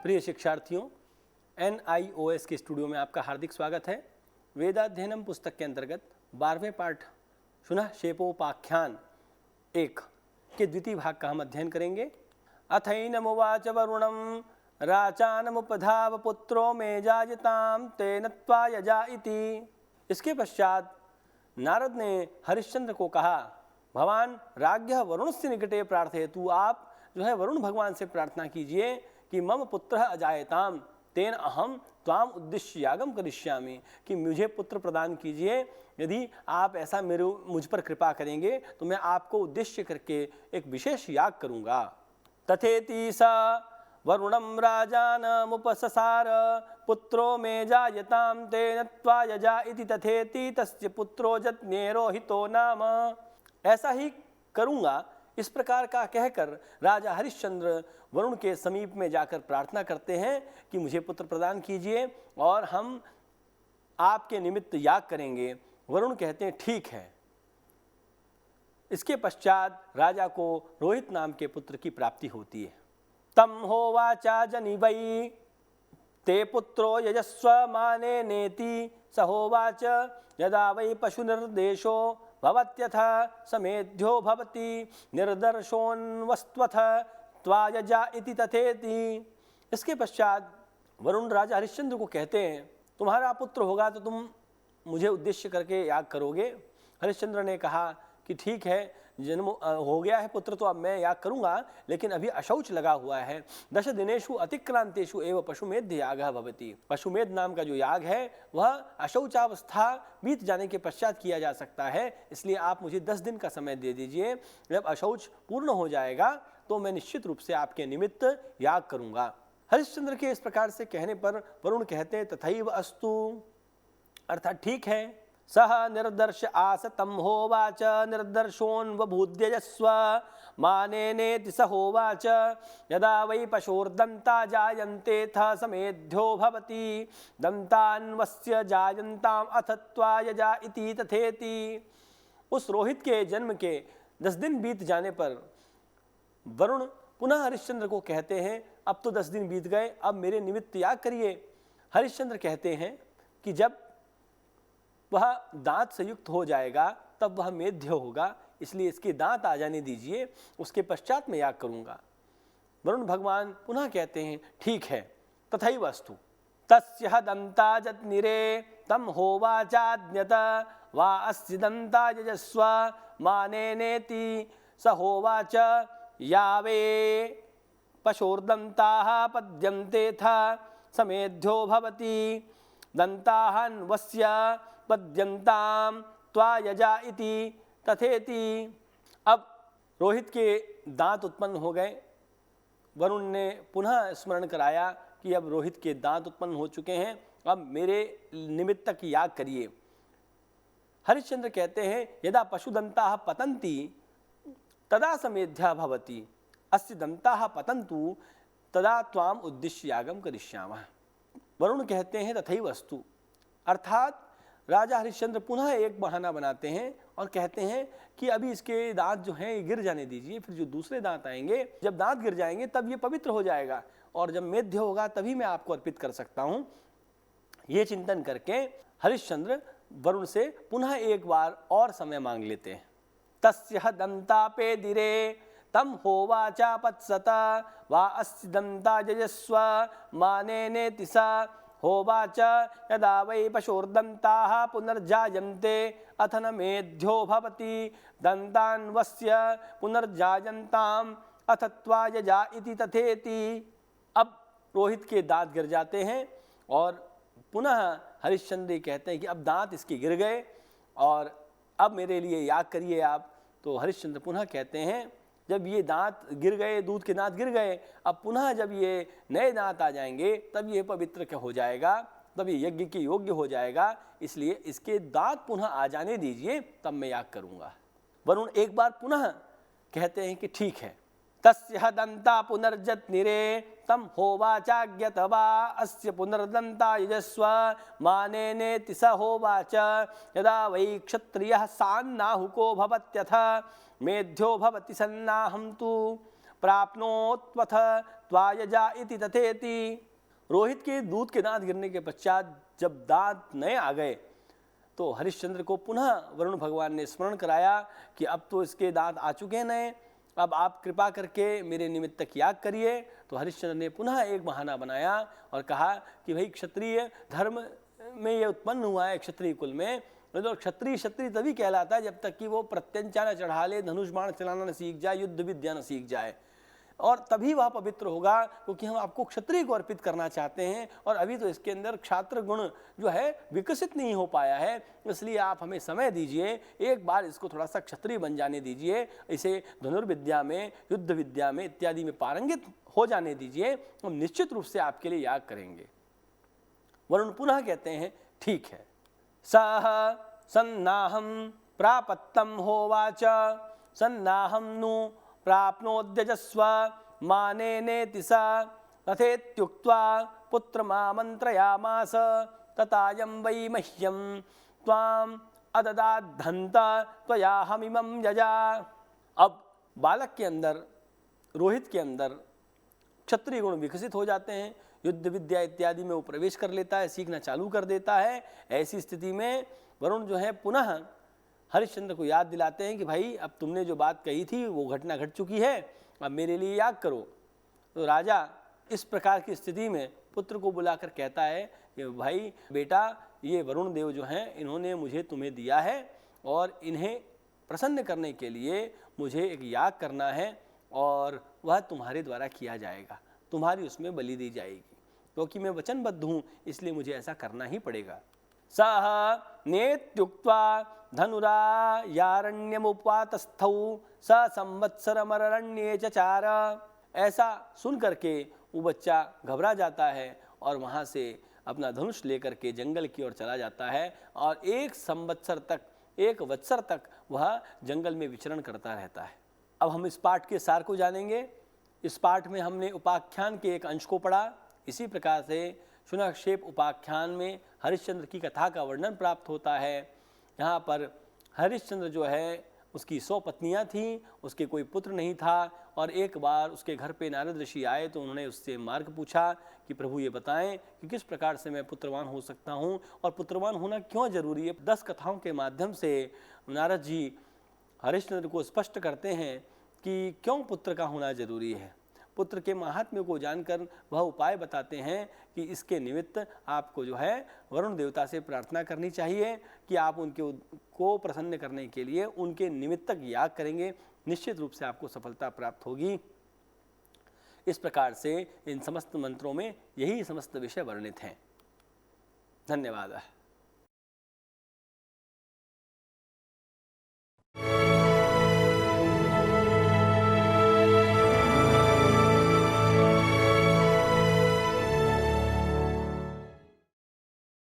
प्रिय शिक्षार्थियों, NIOS के स्टूडियो में आपका हार्दिक स्वागत है। वेदाध्ययनम पुस्तक के अंतर्गत 12वें पाठ सुनः शेपोपाख्यान 1 के द्वितीय भाग का हम अध्ययन करेंगे। अथैनमुवाच वरुणं राचानमुपधाव पुत्रो मे जायताम तेन त्वा यजा इति। इसके पश्चात नारद ने हरिश्चंद्र को कहा, भवान राज्ञः वरुणस्य निकटे प्रार्थयतु। आप जो है वरुण भगवान से प्रार्थना कीजिए कि मम पुत्र अजायताम तेन अहम त्वाम उद्दिश्य यागम करिष्यामि, कि मुझे पुत्र प्रदान कीजिए। यदि आप ऐसा मुझ पर कृपा करेंगे तो मैं आपको उद्देश्य करके एक विशेष याग करूंगा। तथेति स वरुणं राजानमुपससार पुत्रो मे जायताम तेन त्वा यजा इति तथेति तस्य पुत्रो जज्ञेरो हितो नाम। ऐसा ही करूंगा, इस प्रकार का कहकर राजा हरिश्चंद्र वरुण के समीप में जाकर प्रार्थना करते हैं कि मुझे पुत्र प्रदान कीजिए और हम आपके निमित्त याग करेंगे। वरुण कहते हैं ठीक है। इसके पश्चात राजा को रोहित नाम के पुत्र की प्राप्ति होती है। तम होवाचा जनिवै ते पुत्रो यजस्व माने नेति स होवाच यदा वै पशुनिर्देशो भवत्यथ समेध्यो भवति निर्दर्शोन्वस्त्वथ त्वा यजा इति तथेति। इसके पश्चात वरुण राजा हरिश्चंद्र को कहते हैं, तुम्हारा पुत्र होगा तो तुम मुझे उद्देश्य करके याग करोगे। हरिश्चंद्र ने कहा कि ठीक है, जन्म हो गया है पुत्र तो अब मैं याग करूंगा, लेकिन अभी अशौच लगा हुआ है। 10 दिनेषु अतिक्रांतेषु एवं पशुमेध यागः भवति। पशुमेध नाम का जो याग है वह अशौचावस्था बीत जाने के पश्चात किया जा सकता है, इसलिए आप मुझे 10 दिन का समय दे दीजिए। जब अशौच पूर्ण हो जाएगा तो मैं निश्चित रूप से आपके निमित्त याग करूंगा। हरिश्चंद्र के इस प्रकार से कहने पर वरुण कहते हैं तथैव अस्तु, अर्थात ठीक है। सह निर्दर्श आस तम होवाच निर्दर्शोन्वभूद्यजस्व मानेनेति स होवाच यदा वै पशोर्दन्ता जायन्ते थ समेध्यो भवति दन्तान्वस्य जायन्ताम अथ त्वा यजा इति तथेति। उस रोहित के जन्म के 10 दिन बीत जाने पर वरुण पुनः हरिश्चंद्र को कहते हैं, अब तो 10 दिन बीत गए, अब मेरे निमित्त याग करिए। हरिश्चंद्र कहते हैं कि जब वह दांत से युक्त हो जाएगा तब वह मेध्य होगा, इसलिए इसके दांत आ जाने दीजिए, उसके पश्चात मैं याग करूंगा। वरुण भगवान पुनः कहते हैं ठीक है। तथैव अस्तु। तस्य दंता जज्ञिरे तम होवाचाज्ञत वा अस्य दंता यजस्व मानेनेति स होवाच यावे पशोर्दन्ताः पद्यन्ते थ समेध्यो भवति दन्ताहन्वस्य पद्यन्ताम त्वा यजा इति तथेति। अब रोहित के दांत उत्पन्न हो गए। वरुण ने पुनः स्मरण कराया कि अब रोहित के दांत उत्पन्न हो चुके हैं, अब मेरे निमित्त तक याग करिए। हरिश्चंद्र कहते हैं यदा पशुदंताः पतन्ति तदा समेध्या भवति अस्य दंताः पतन्तु तदा त्वाम उद्दिश्य यागम करिष्यामः। वरुण कहते हैं तथैव अस्तु, अर्थात राजा हरिश्चंद्र पुनः एक बहाना बनाते हैं और कहते हैं कि अभी इसके दांत जो हैं गिर जाने दीजिए, फिर जो दूसरे दांत आएंगे, जब दांत गिर जाएंगे तब ये पवित्र हो जाएगा और जब मेध्य होगा तभी मैं आपको अर्पित कर सकता हूँ। ये चिंतन करके हरिश्चंद्र वरुण से पुनः एक बार और समय मांग लेते हैं। तस्य दंतापे दिरे तम होवाचा पत्सत वा अस्य दंता यजस्व मानेनेति स होवाच यदा वै पशोर्दन्ताः पुनर्जायन्ते अथ न मेध्यो भवति दन्तान्वस्य पुनर्जायन्ताम अथ त्वा यजा इति तथेति। अब रोहित के दांत गिर जाते हैं और पुनः हरिश्चंद्र कहते हैं कि अब दांत इसके गिर गए और अब मेरे लिए याग करिए आप। तो हरिश्चंद्र पुनः कहते हैं जब ये दांत गिर गए, दूध के दांत गिर गए, अब पुनः जब ये नए दांत आ जाएंगे तब ये पवित्र हो जाएगा, तब ये यज्ञ के योग्य हो जाएगा, इसलिए इसके दांत पुनः आ जाने दीजिए तब मैं याग करूंगा। वरुण एक बार पुनः कहते हैं कि ठीक है। तस्य दंता पुनर्जज्ञिरे तम होवाचाज्ञत वा अस्य पुनर्दंता यजस्व मानेनेति स होवाच यदा वै क्षत्रियः सान्नाहुको भवत्यथ मेध्यो भवति सन्नाहं तु प्राप्नोत्वथ त्वायजा इति तथेति। रोहित के दूध के दांत गिरने के पश्चात जब दांत नए आ गए तो हरिश्चंद्र को पुनः वरुण भगवान ने स्मरण कराया कि अब तो इसके दांत आ चुके हैं नए, अब आप कृपा करके मेरे निमित्त याग करिए। तो हरिश्चंद्र ने पुनः एक बहाना बनाया और कहा कि भाई क्षत्रिय धर्म में ये उत्पन्न हुआ है, क्षत्रिय कुल में, तो क्षत्रिय क्षत्रिय तभी कहलाता है जब तक कि वो प्रत्यंचा न चढ़ा ले, धनुष बाण चलाना न सीख जाए, युद्ध विद्या न सीख जाए, और तभी वह पवित्र होगा, क्योंकि हम आपको क्षत्रिय को अर्पित करना चाहते हैं और अभी तो इसके अंदर क्षात्र गुण जो है विकसित नहीं हो पाया है, इसलिए आप हमें समय दीजिए, एक बार इसको थोड़ा सा क्षत्रिय बन जाने दीजिए, इसे धनुर्विद्या में, युद्ध विद्या में इत्यादि में पारंगित हो जाने दीजिए, हम निश्चित रूप से आपके लिए याग करेंगे। वरुण पुनः कहते हैं ठीक है। सह सन्नाहं प्रापत्तं होवाच सन्नाहं नु प्राप्नोद्यजस्व मानेनेति स तथेत्युक्त्वा पुत्रमामन्त्रयामास ततायं वै मह्यं त्वाम् अददाद्धन्त त्वयाहमिमं यजा। अब बालक के अंदर, रोहित के अंदर क्षत्रिय गुण विकसित हो जाते हैं, युद्ध विद्या इत्यादि में वो प्रवेश कर लेता है, सीखना चालू कर देता है। ऐसी स्थिति में वरुण जो है पुनः हरिश्चंद्र को याद दिलाते हैं कि भाई अब तुमने जो बात कही थी वो घटना घट चुकी है, अब मेरे लिए याग करो। तो राजा इस प्रकार की स्थिति में पुत्र को बुलाकर कहता है कि भाई बेटा, ये वरुण देव जो हैं इन्होंने मुझे तुम्हें दिया है और इन्हें प्रसन्न करने के लिए मुझे एक याग करना है और वह तुम्हारे द्वारा किया जाएगा, तुम्हारी उसमें बलि दी जाएगी, क्योंकि मैं वचनबद्ध हूँ, इसलिए मुझे ऐसा करना ही पड़ेगा। सह नेत्युक्त्वा धनुरायारण्यमुपवातस्थौ स संवत्सरमरण्ये चचार। ऐसा सुन करके वो बच्चा घबरा जाता है और वहाँ से अपना धनुष लेकर के जंगल की ओर चला जाता है और एक संवत्सर तक, एक वत्सर तक वह जंगल में विचरण करता रहता है। अब हम इस पाठ के सार को जानेंगे। इस पाठ में हमने उपाख्यान के एक अंश को पढ़ा। इसी प्रकार से शुनक्षेप उपाख्यान में हरिश्चंद्र की कथा का वर्णन प्राप्त होता है। यहाँ पर हरिश्चंद्र जो है उसकी 100 पत्नियाँ थीं, उसके कोई पुत्र नहीं था और एक बार उसके घर पे नारद ऋषि आए तो उन्होंने उससे मार्ग पूछा कि प्रभु ये बताएं कि किस प्रकार से मैं पुत्रवान हो सकता हूँ और पुत्रवान होना क्यों जरूरी है। 10 कथाओं के माध्यम से नारद जी हरिश्चंद्र को स्पष्ट करते हैं कि क्यों पुत्र का होना जरूरी है। पुत्र के महात्म्य को जानकर वह उपाय बताते हैं कि इसके निमित्त आपको जो है वरुण देवता से प्रार्थना करनी चाहिए कि आप उनके को प्रसन्न करने के लिए उनके निमित्तक याग करेंगे, निश्चित रूप से आपको सफलता प्राप्त होगी। इस प्रकार से इन समस्त मंत्रों में यही समस्त विषय वर्णित हैं। धन्यवाद।